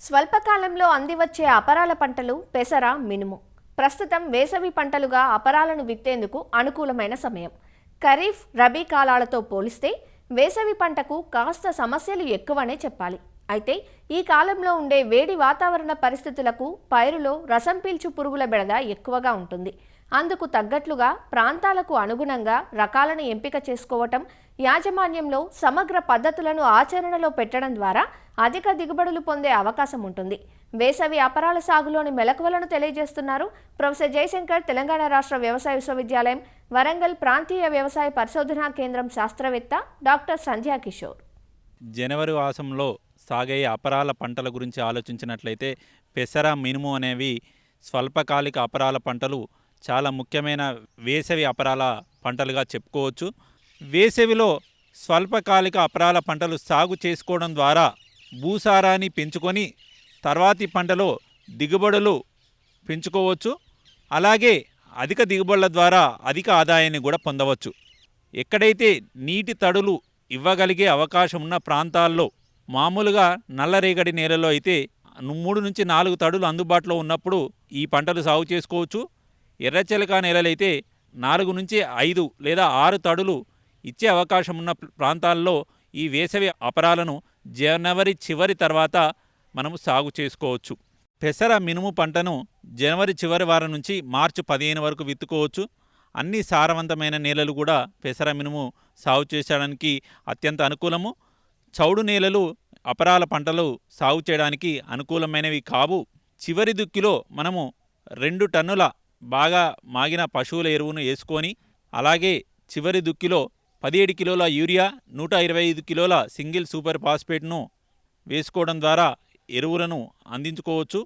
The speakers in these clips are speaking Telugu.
స్వల్పకాలంలో అందివచ్చే అపరాల పంటలు పెసర, మినుము. ప్రస్తుతం వేసవి పంటలుగా అపరాలను విత్తేందుకు అనుకూలమైన సమయం. ఖరీఫ్, రబీ కాలాలతో పోలిస్తే వేసవి పంటకు కాస్త సమస్యలు ఎక్కువనే చెప్పాలి. అయితే ఈ కాలంలో ఉండే వేడి వాతావరణ పరిస్థితులకు పైరులో రసం పీల్చు పురుగుల బెడద ఎక్కువగా ఉంటుంది. అందుకు తగ్గట్లుగా ప్రాంతాలకు అనుగుణంగా రకాలను ఎంపిక చేసుకోవటం, యాజమాన్యంలో సమగ్ర పద్ధతులను ఆచరణలో పెట్టడం ద్వారా అధిక దిగుబడులు పొందే అవకాశం ఉంటుంది. వేసవి అపరాల సాగులోని మెలకువలను తెలియజేస్తున్నారు ప్రొఫెసర్ జయశంకర్, తెలంగాణ రాష్ట్ర వ్యవసాయ విశ్వవిద్యాలయం, వరంగల్ ప్రాంతీయ వ్యవసాయ పరిశోధనా కేంద్రం శాస్త్రవేత్త డాక్టర్ సంధ్యా కిషోర్. జనవరి మాసంలో సాగే అపరాల పంటల గురించి ఆలోచించినట్లయితే పెసర, మినుము అనేవి స్వల్పకాలిక అపరాల పంటలు, చాలా ముఖ్యమైన వేసవి అపరాల పంటలుగా చెప్పుకోవచ్చు. వేసవిలో స్వల్పకాలిక అపరాల పంటలు సాగు చేసుకోవడం ద్వారా భూసారాన్ని పెంచుకొని తర్వాతి పంటలో దిగుబడులు పెంచుకోవచ్చు. అలాగే అధిక దిగుబడుల ద్వారా అధిక ఆదాయాన్ని కూడా పొందవచ్చు. ఎక్కడైతే నీటి తడులు ఇవ్వగలిగే అవకాశం ఉన్న ప్రాంతాల్లో, మామూలుగా నల్లరేగడి నేలలో అయితే 3 నుంచి 4 తడులు అందుబాటులో ఉన్నప్పుడు ఈ పంటలు సాగు చేసుకోవచ్చు. ఎర్రచెలక నేలలైతే 4 నుంచి 5 లేదా 6 తడులు ఇచ్చే అవకాశం ఉన్న ప్రాంతాల్లో ఈ వేసవి అపరాలను జనవరి చివరి తర్వాత మనము సాగు చేసుకోవచ్చు. పెసర, మినుము పంటను జనవరి చివరి వారం నుంచి మార్చి 15 వరకు విత్తుకోవచ్చు. అన్ని సారవంతమైన నేలలు కూడా పెసర, మినుము సాగు చేయడానికి అత్యంత అనుకూలము. చౌడు నేలలు అపరాల పంటలు సాగు చేయడానికి అనుకూలమైనవి కావు. చివరి దుక్కిలో మనము 2 టన్నుల బాగా మాగిన పశువుల ఎరువును వేసుకొని, అలాగే చివరి దుక్కిలో 17 కిలోల యూరియా, 125 కిలోల సింగిల్ సూపర్ ఫాస్ఫేట్ను వేసుకోవడం ద్వారా ఎరువులను అందించుకోవచ్చు.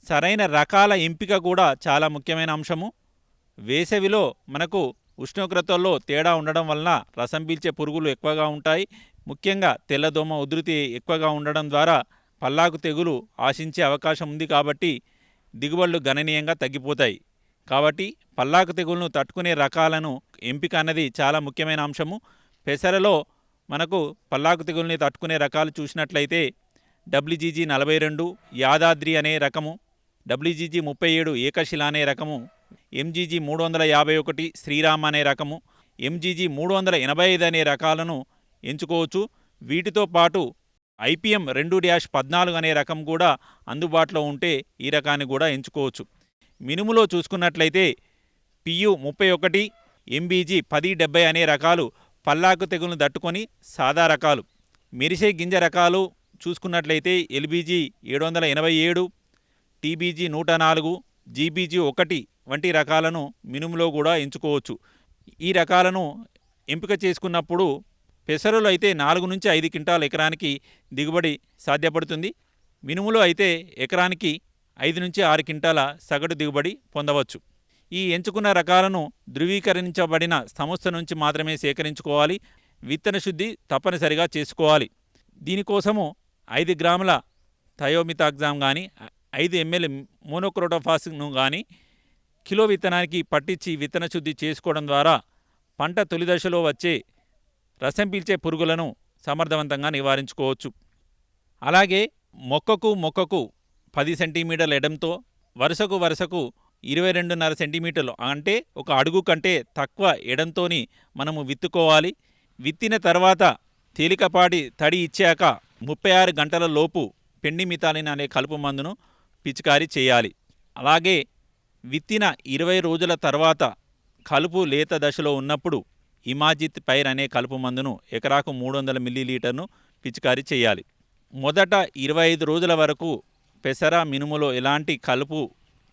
సరైన రకాల ఎంపిక కూడా చాలా ముఖ్యమైన అంశము. వేసవిలో మనకు ఉష్ణోగ్రతల్లో తేడా ఉండడం వలన రసం పీల్చే పురుగులు ఎక్కువగా ఉంటాయి. ముఖ్యంగా తెల్లదోమ ఉధృతి ఎక్కువగా ఉండడం ద్వారా పల్లాకు తెగులు ఆశించే అవకాశం ఉంది. కాబట్టి దిగుబడులు గణనీయంగా తగ్గిపోతాయి. కాబట్టి పల్లాకు తెగులను తట్టుకునే రకాలను ఎంపిక అన్నది చాలా ముఖ్యమైన అంశము. పెసరలో మనకు పల్లాకు తెగుల్ని తట్టుకునే రకాలు చూసినట్లయితే WGG 42 యాదాద్రి అనే రకము, WGG 37 ఏకశిల అనే రకము, MGG 351 శ్రీరామ్ అనే రకము, MGG 385 అనే రకాలను ఎంచుకోవచ్చు. వీటితో పాటు IPM 2-14 అనే రకం కూడా అందుబాటులో ఉంటే ఈ రకాన్ని కూడా ఎంచుకోవచ్చు. మినుములో చూసుకున్నట్లయితే PU 31, MBG 1070 అనే రకాలు పల్లాకు తెగులను తట్టుకొని సాదా రకాలు. మెరిసే గింజ రకాలు చూసుకున్నట్లయితే LBG 787, TBG 104, GBG 1 వంటి రకాలను మినుములో కూడా ఎంచుకోవచ్చు. ఈ రకాలను ఎంపిక చేసుకున్నప్పుడు పెసరులో అయితే 4 నుంచి 5 క్వింటాల ఎకరానికి దిగుబడి సాధ్యపడుతుంది. మినుములో అయితే ఎకరానికి 5 నుంచి 6 క్వింటాల సగటు దిగుబడి పొందవచ్చు. ఈ ఎంచుకున్న రకాలను ధృవీకరించబడిన సంస్థ నుంచి మాత్రమే సేకరించుకోవాలి. విత్తన శుద్ధి తప్పనిసరిగా చేసుకోవాలి. దీనికోసము 5 గ్రాముల థయోమితాగ్జామ్ కానీ 5 ml మోనోక్రోటోఫాస్ను కానీ కిలో విత్తనానికి పట్టించి విత్తన శుద్ధి చేసుకోవడం ద్వారా పంట తొలి దశలో వచ్చే రసం పీల్చే పురుగులను సమర్థవంతంగా నివారించుకోవచ్చు. అలాగే మొక్కకు 10 సెంటీమీటర్ల ఎడంతో వరుసకు 22.5 సెంటీమీటర్లు, అంటే ఒక అడుగు కంటే తక్కువ ఎడంతోని మనము విత్తుకోవాలి. విత్తిన తర్వాత తేలికపాటి తడి ఇచ్చాక 36 గంటల లోపు పెండిమిథాలిన్ అనే కలుపు మందును పిచికారీ చేయాలి. అలాగే విత్తిన 20 రోజుల తర్వాత కలుపు లేత దశలో ఉన్నప్పుడు ఇమాజిత్ పైర్ అనే కలుపు మందును ఎకరాకు 300 మిల్లీలీటర్ను పిచికారీ చేయాలి. మొదట 25 రోజుల వరకు పెసర, మినుములో ఎలాంటి కలుపు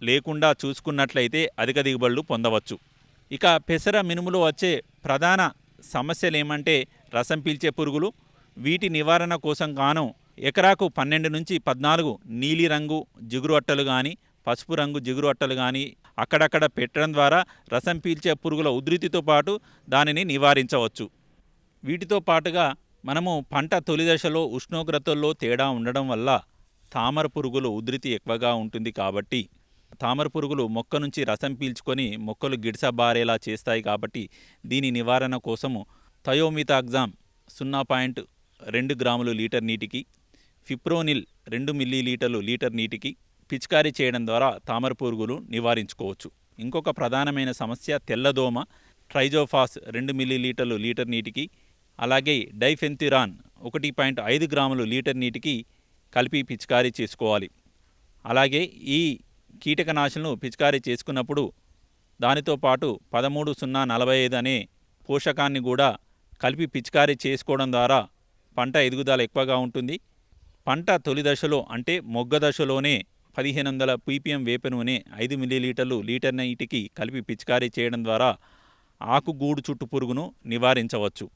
లేకుండా చూసుకున్నట్లయితే అధిక దిగుబడులు పొందవచ్చు. ఇక పెసర, మినుములో వచ్చే ప్రధాన సమస్యలు ఏమంటే రసం పీల్చే పురుగులు. వీటి నివారణ కోసం గాను ఎకరాకు 12 నుంచి 14 నీలిరంగు జిగురు అట్టలు కానీ, పసుపు రంగు జిగురు అట్టలు కానీ అక్కడక్కడ పెట్టడం ద్వారా రసం పీల్చే పురుగుల ఉధృతితో పాటు దానిని నివారించవచ్చు. వీటితో పాటుగా మనము పంట తొలి దశలో ఉష్ణోగ్రతల్లో తేడా ఉండడం వల్ల తామర పురుగులు ఉధృతి ఎక్కువగా ఉంటుంది. కాబట్టి తామర పురుగులు మొక్క నుంచి రసం పీల్చుకొని మొక్కలు గిడసబారేలా చేస్తాయి. కాబట్టి దీని నివారణ కోసము థయోమితాగ్జామ్ 0.2 గ్రాములు లీటర్ నీటికి ఫిప్రోనిల్ 2 మిల్లీలీటర్లు లీటర్ నీటికి పిచికారీ చేయడం ద్వారా తామర పురుగులు నివారించుకోవచ్చు. ఇంకొక ప్రధానమైన సమస్య తెల్లదోమ. ట్రైజోఫాస్ 2 మిల్లీలీటర్లు లీటర్ నీటికి, అలాగే డైఫెన్థిరాన్ 1.5 గ్రాములు లీటర్ నీటికి కలిపి పిచికారీ చేసుకోవాలి. అలాగే ఈ కీటకనాశులను పిచికారీ చేసుకున్నప్పుడు దానితో పాటు 13-0-45 అనే పోషకాన్ని కూడా కలిపి పిచికారీ చేసుకోవడం ద్వారా పంట ఎదుగుదల ఎక్కువగా ఉంటుంది. పంట తొలి దశలో అంటే మొగ్గ దశలోనే 1500 ppm వేప నూనె 5 మిల్లీలీటర్లు లీటర్ నీటికి కలిపి పిచికారీ చేయడం ద్వారా ఆకుగూడు చుట్టు పురుగును నివారించవచ్చు.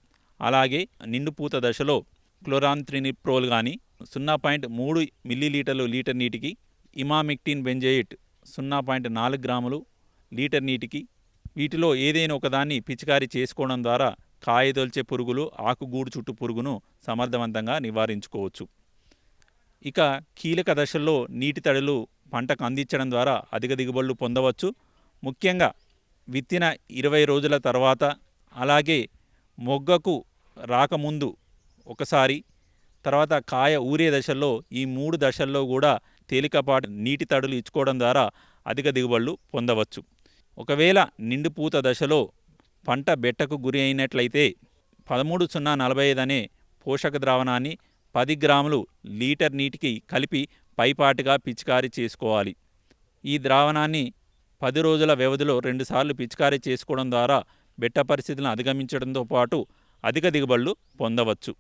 అలాగే నిండుపూత దశలో క్లోరాంత్రినిప్రోల్ కానీ 0.3 మిల్లీలీటర్లు లీటర్ నీటికి, ఇమామిక్టిన్ బెంజోయేట్ 0.4 గ్రాములు లీటర్ నీటికి, వీటిలో ఏదైనా ఒకదాన్ని పిచికారీ చేసుకోవడం ద్వారా కాయదొల్చే పురుగులు, ఆకుగూడు చుట్టు పురుగును సమర్థవంతంగా నివారించుకోవచ్చు. ఇక కీలక దశల్లో నీటి తడులు పంటకు అందించడం ద్వారా అధిక దిగుబడులు పొందవచ్చు. ముఖ్యంగా విత్తిన 20 రోజుల తర్వాత, అలాగే మొగ్గకు రాకముందు ఒకసారి, తర్వాత కాయ ఊరే దశల్లో, ఈ 3 దశల్లో కూడా తేలికపాటి నీటి తడులు ఇచ్చుకోవడం ద్వారా అధిక దిగుబడులు పొందవచ్చు. ఒకవేళ నిండుపూత దశలో పంట బెట్టకు గురి అయినట్లయితే 13-0-45 అనే పోషక ద్రావణాన్ని 10 గ్రాములు లీటర్ నీటికి కలిపి పైపాటుగా పిచికారీ చేసుకోవాలి. ఈ ద్రావణాన్ని 10 రోజుల వ్యవధిలో 2 సార్లు పిచికారీ చేసుకోవడం ద్వారా బెట్ట పరిస్థితులను అధిగమించడంతో పాటు అధిక దిగుబడులు పొందవచ్చు.